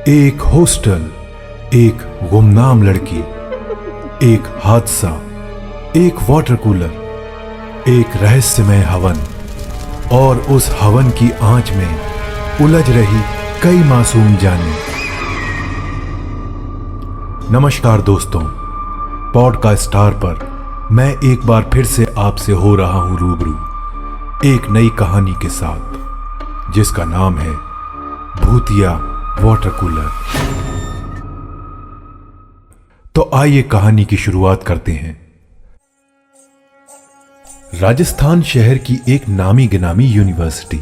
एक हॉस्टल, एक गुमनाम लड़की, एक हादसा, एक वाटर कूलर, एक रहस्यमय हवन और उस हवन की आंच में उलझ रही कई मासूम जानें। नमस्कार दोस्तों, पॉडकास्ट स्टार पर मैं एक बार फिर से आपसे हो रहा हूं रूबरू एक नई कहानी के साथ, जिसका नाम है भूतिया वाटर कूलर। तो आइए कहानी की शुरुआत करते हैं। राजस्थान शहर की एक नामी गिनामी यूनिवर्सिटी,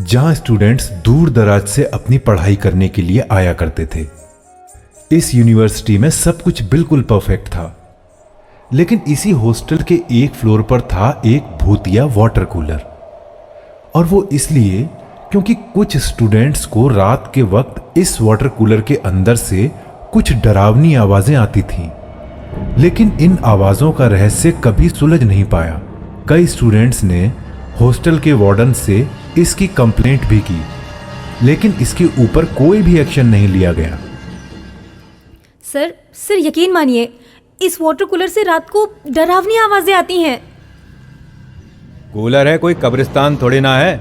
जहां स्टूडेंट्स दूर दराज से अपनी पढ़ाई करने के लिए आया करते थे। इस यूनिवर्सिटी में सब कुछ बिल्कुल परफेक्ट था, लेकिन इसी हॉस्टल के एक फ्लोर पर था एक भूतिया वाटर कूलर। और वो इसलिए क्योंकि कुछ स्टूडेंट्स को रात के वक्त इस वाटर कूलर के अंदर से कुछ डरावनी आवाजें आती थीं, लेकिन इन आवाजों का रहस्य कभी सुलझ नहीं पाया। कई स्टूडेंट्स ने हॉस्टल के वार्डन से इसकी कंप्लेंट भी की, लेकिन इसके ऊपर कोई भी एक्शन नहीं लिया गया। सर यकीन मानिए, इस वाटर कूलर से रात को डरावनी आवाजें आती हैं। कूलर है कोई कब्रिस्तान थोड़ी ना है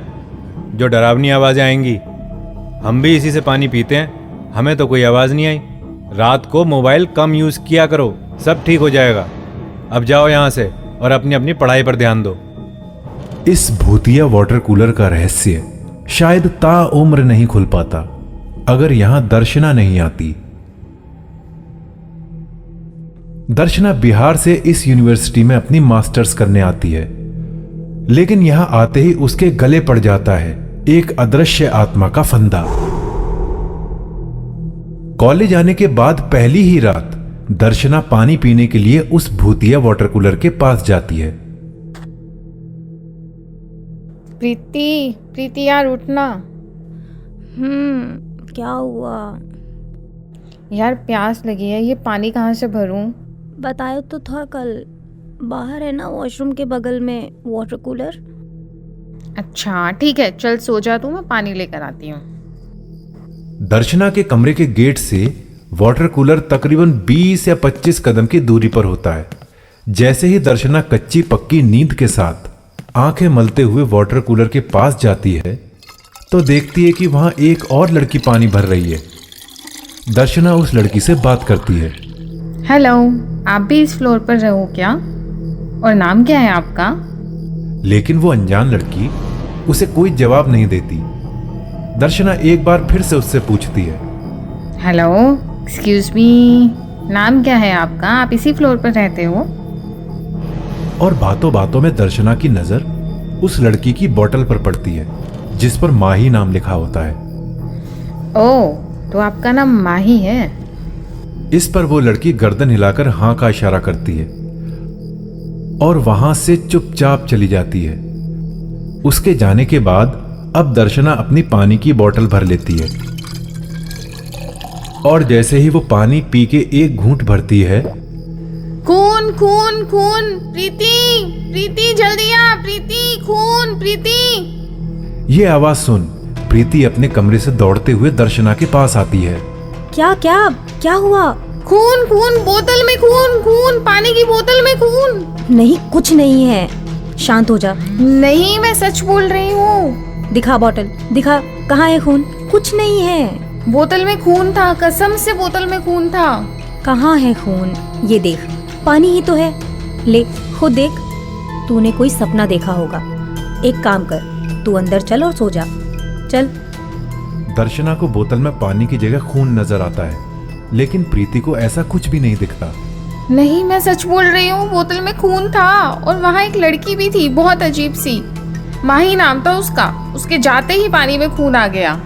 जो डरावनी आवाजें आएंगी। हम भी इसी से पानी पीते हैं, हमें तो कोई आवाज नहीं आई। रात को मोबाइल कम यूज किया करो, सब ठीक हो जाएगा। अब जाओ यहां से और अपनी अपनी पढ़ाई पर ध्यान दो। इस भूतिया वाटर कूलर का रहस्य शायद ताउम्र नहीं खुल पाता अगर यहां दर्शना नहीं आती। दर्शना बिहार से इस यूनिवर्सिटी में अपनी मास्टर्स करने आती है, लेकिन यहां आते ही उसके गले पड़ जाता है एक अदृश्य आत्मा का फंदा। कॉलेज आने के बाद पहली ही रात दर्शना पानी पीने के लिए उस भूतिया वाटर कूलर के पास जाती है। प्रीति यार उठना। क्या हुआ? यार प्यास लगी है, ये पानी कहाँ से भरूं? बताया तो था कल, बाहर है ना वॉशरूम के बगल में वाटर कूलर। अच्छा ठीक है, चल सो जा तू, मैं पानी लेकर आती हूँ। दर्शना के कमरे के गेट से वाटर कूलर तकरीबन 20 या 25 कदम की दूरी पर होता है। जैसे ही दर्शना कच्ची पक्की नींद के साथ आंखें मलते हुए वाटर कूलर के पास जाती है, तो देखती है कि वहां एक और लड़की पानी भर रही है। दर्शना उस लड़की से बात करती है। हेलो, आप भी इस फ्लोर पर रहो क्या? और नाम क्या है आपका? लेकिन वो अनजान लड़की उसे कोई जवाब नहीं देती। दर्शना एक बार फिर से उससे पूछती है, हेलो, एक्सक्यूज मी, नाम क्या है आपका? आप इसी फ्लोर पर रहते हो? और बातों बातों में दर्शना की नजर उस लड़की की बोतल पर पड़ती है, जिस पर माही नाम लिखा होता है। ओह, तो आपका नाम माही है? इस पर वो लड़की गर्दन हिलाकर हां का इशारा करती है और वहां से चुपचाप चली जाती है। उसके जाने के बाद अब दर्शना अपनी पानी की बोतल भर लेती है, और जैसे ही वो पानी पी के एक घूंट भरती है, खून खून खून, प्रीति जल्दी आ, प्रीति खून, प्रीति। ये आवाज सुन प्रीति अपने कमरे से दौड़ते हुए दर्शना के पास आती है। क्या हुआ? खून, बोतल में खून, पानी की बोतल में खून। नहीं, कुछ नहीं है, शांत हो जा। नहीं, मैं सच बोल रही हूँ। दिखा बोतल, दिखा, कहाँ है खून? कुछ नहीं है। बोतल में खून था, कसम से बोतल में खून था। कहाँ है खून? ये देख, पानी ही तो है। ले खुद देख, तूने कोई सपना देखा होगा। एक काम कर, तू अंदर चल और सो जा। चल। दर्शना को बोतल में पानी की जगह खून नजर आता है, लेकिन प्रीति को ऐसा कुछ भी नहीं दिखता। नहीं, मैं सच बोल रही हूँ, बोतल में खून था और वहाँ एक लड़की भी थी, बहुत अजीब सी। माही नाम था उसका। उसके जाते ही पानी में खून आ गया।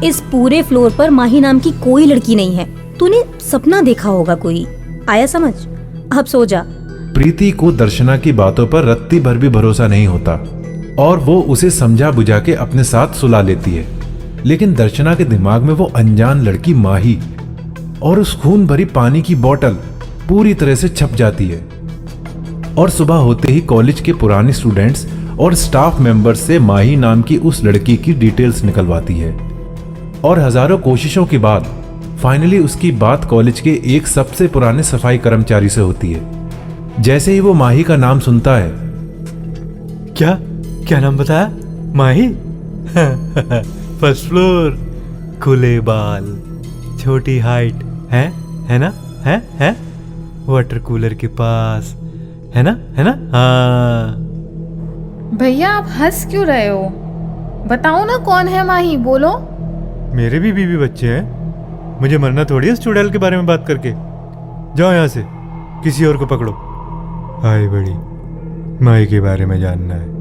इस पूरे फ्लोर पर माही नाम की कोई लड़की नहीं है। तूने सपना देखा होगा कोई। आया समझ? अब सो जा। प्रीति को दर्शना की बातों पर रत्ती भर भी भरोसा नहीं होता और वो उसे समझा बुझा के अपने साथ सुला लेती है। लेकिन दर्शना के दिमाग में वो अनजान लड़की माही और उस खून भरी पानी की बोतल पूरी तरह से छप जाती है। और सुबह होते ही कॉलेज के पुराने स्टूडेंट्स और स्टाफ मेंबर्स से माही नाम की उस लड़की की डिटेल्स निकलवाती है। और हजारों कोशिशों के बाद फाइनली उसकी बात कॉलेज के एक सबसे पुराने सफाई कर्मचारी से होती है। जैसे ही वो माही का नाम सुनता है, क्या क्या नाम बताया? माही? फर्स्ट फ्लोर, खुले बाल, छोटी हाइट, है ना? है वाटर कूलर के पास, है ना? हाँ। भैया आप हंस क्यों रहे हो? बताओ ना कौन है माही, बोलो। मेरे भी बीवी बच्चे हैं, मुझे मरना थोड़ी है इस चुड़ैल के बारे में बात करके। जाओ यहाँ से, किसी और को पकड़ो। हाय बड़ी, माही के बारे में जानना है।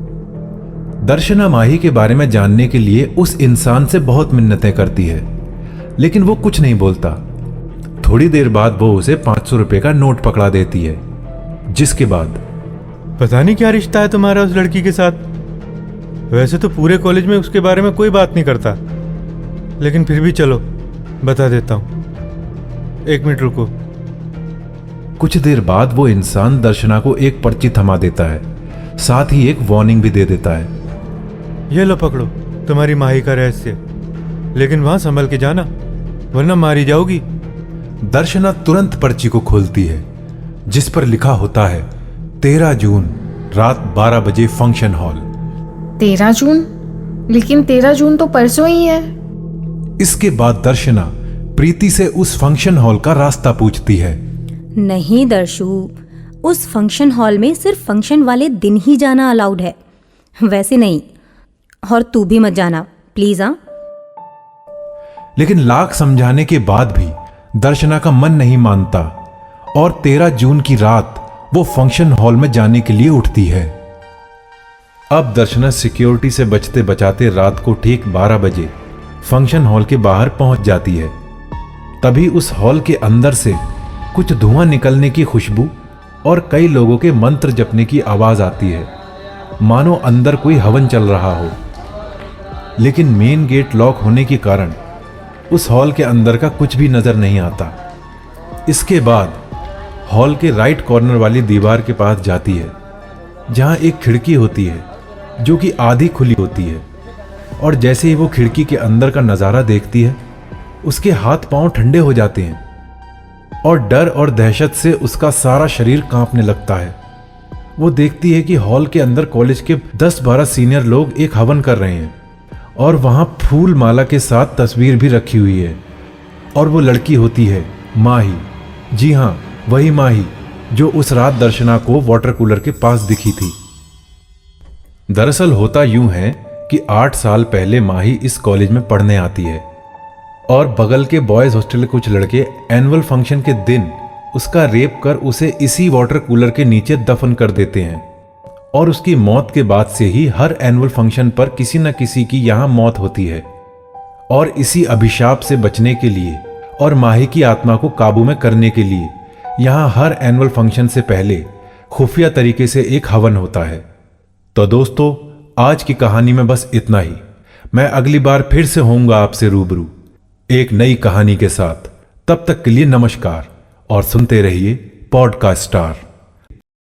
दर्शना माही के बारे में जानने के लिए उस इंसान से बहुत मिन्नतें करती है, लेकिन वो कुछ नहीं बोलता। थोड़ी देर बाद वो उसे 500 रुपए का नोट पकड़ा देती है, जिसके बाद पता नहीं क्या रिश्ता है तुम्हारा उस लड़की के साथ। वैसे तो पूरे कॉलेज में उसके बारे में कोई बात नहीं करता, लेकिन फिर भी चलो बता देता हूँ। 1 मिनट रुको। कुछ देर बाद वो इंसान दर्शना को एक पर्ची थमा देता है, साथ ही एक वार्निंग भी दे देता है। ये लो पकड़ो तुम्हारी माही का रहस्य, लेकिन वहां संभल के जाना वरना मारी जाओगी। दर्शना तुरंत पर्ची को खोलती है, जिस पर लिखा होता है 13 जून रात 12 बजे फंक्शन हॉल। 13 जून? लेकिन 13 जून तो परसों ही है। इसके बाद दर्शना प्रीति से उस फंक्शन हॉल का रास्ता पूछती है। नहीं दर्शु, उस फंक्शन हॉल में सिर्फ फंक्शन वाले दिन ही जाना अलाउड है, वैसे नहीं। और तू भी मत जाना प्लीज। हाँ, लेकिन लाख समझाने के बाद भी दर्शना का मन नहीं मानता और 13 जून की रात वो फंक्शन हॉल में जाने के लिए उठती है। अब दर्शना सिक्योरिटी से बचते बचाते रात को ठीक 12 बजे फंक्शन हॉल के बाहर पहुंच जाती है। तभी उस हॉल के अंदर से कुछ धुआं निकलने की खुशबू और कई लोगों के मंत्र जपने की आवाज आती है, मानो अंदर कोई हवन चल रहा हो। लेकिन मेन गेट लॉक होने के कारण उस हॉल के अंदर का कुछ भी नजर नहीं आता। इसके बाद हॉल के राइट कॉर्नर वाली दीवार के पास जाती है, जहां एक खिड़की होती है जो कि आधी खुली होती है। और जैसे ही वो खिड़की के अंदर का नजारा देखती है, उसके हाथ पांव ठंडे हो जाते हैं और डर और दहशत से उसका सारा शरीर कांपने लगता है। वो देखती है कि हॉल के अंदर कॉलेज के 10-12 सीनियर लोग एक हवन कर रहे हैं और वहां फूल माला के साथ तस्वीर भी रखी हुई है। और वो लड़की होती है माही। जी हां, वही माही जो उस रात दर्शना को वाटर कूलर के पास दिखी थी। दरअसल होता यूं है कि 8 साल पहले माही इस कॉलेज में पढ़ने आती है और बगल के बॉयज हॉस्टल के कुछ लड़के एनुअल फंक्शन के दिन उसका रेप कर उसे इसी वाटर कूलर के नीचे दफन कर देते हैं। और उसकी मौत के बाद से ही हर एनुअल फंक्शन पर किसी न किसी की यहां मौत होती है। और इसी अभिशाप से बचने के लिए और माही की आत्मा को काबू में करने के लिए यहां हर एनुअल फंक्शन से पहले खुफिया तरीके से एक हवन होता है। तो दोस्तों, आज की कहानी में बस इतना ही। मैं अगली बार फिर से होऊंगा आपसे रूबरू एक नई कहानी के साथ। तब तक के लिए नमस्कार और सुनते रहिए पॉडकास्ट स्टार।